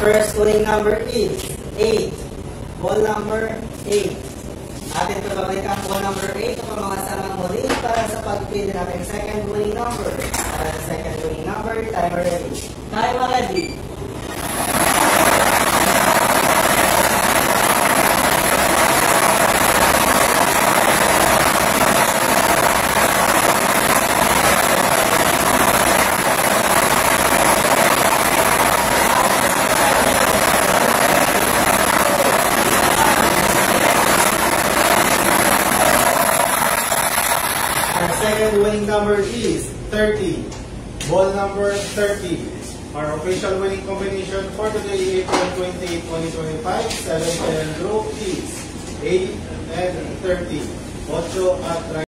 first winning number is 8. Ball number 8. Atin ito babalik ang ball number 8 o mga samang muli para sa pagpili natin second winning number. Para sa second winning number, timer ready. Timer ready. Second winning number is 30. Ball number 30. Our official winning combination for today, April 28, 2025, 7-10 draw is 8 and 30. 8 at